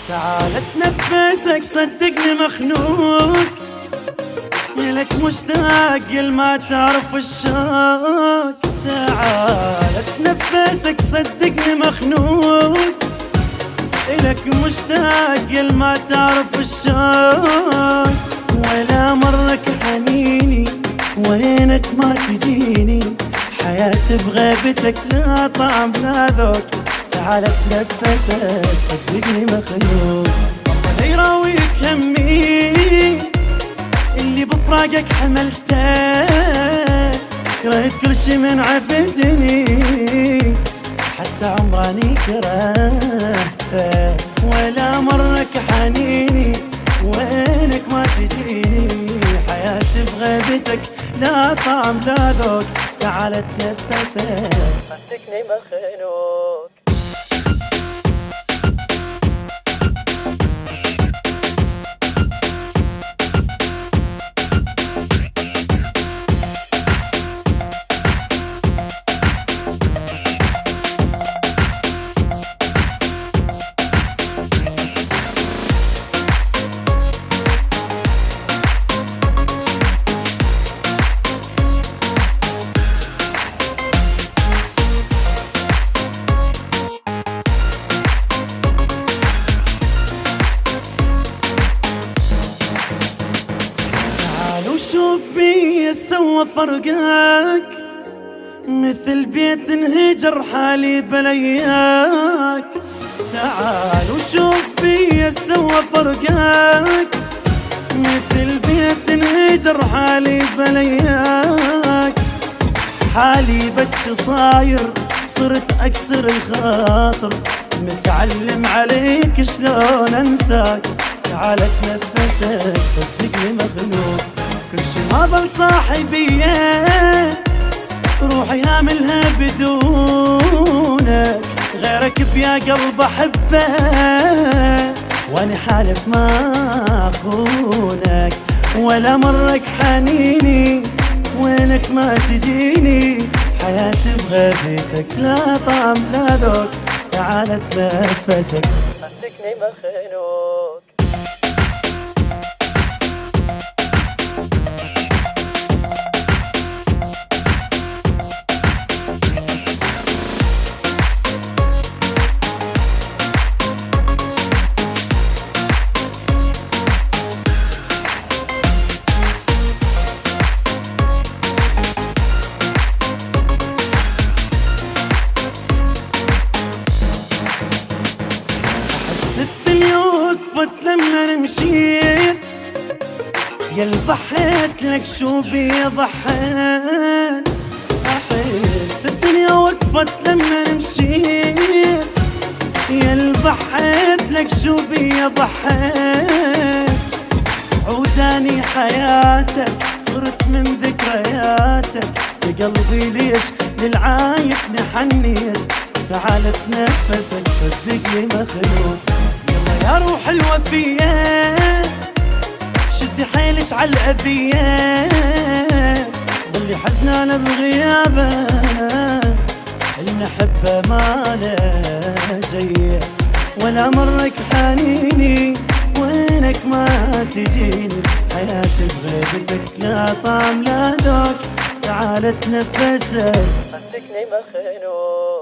تعال اتنفسك صدقني مخنوق، لك مشتاق ما تعرف الشوق. تعال اتنفسك صدقني مخنوق، لك مشتاق ما تعرف الشوق. ولا مرك حنيني وينك ما تجيني، حياتي بغيبتك لا طعم لا ذوق. تعال اتنفسك صدقني مخنوق، والله يراويك همي اللي بفراقك حملته. كرهت كل شي من عفتني، حتى عمراني كرهته. ولا مرك حنيني وينك ما تجيني، حياتي بغيبتك لا طعم لا ذوق. تعال اتنفسك صدقني مخنوق. شوف بي سوى فرقك، مثل بيت انهجر حالي بلياك. تعال وشوف بي سوى فرقك، مثل بيت انهجر حالي بلياك. حالي بتش صاير صرت اكسر الخاطر، متعلم عليك شلون انساك. تعال اتنفسك صدقني مخنوق، كل شي ما ظل صاحبية، روحي هاملها بدونك. غيرك بيا قلب احبه، وانا حالف ما اخونك. ولا مرك حنيني وينك ما تجيني، حياتي بغيبتك لا طعم لا ذوق. تعال اتنفسك صدقني مخنوق. لما مشيت يا ضحيت لك شو بي ضحيت. احس الدنيا وقفت لما مشيت، يا ضحيت لك شو بي ضحيت. عوداني حياتك صرت من ذكرياتك، بقلبي ليش للعايف نحنيت. تعال اتنفسك صدقني مخنوق، يا روح الوفية شدي حيلك عالأذية. ضلي حزنانة بغيابه، المحبة ماله جاية. ولا مرك حنيني وينك ما تجيني، حياتي بغيبتك لا طعم لا ذوق. تعال اتنفسك صدقني مخنوق.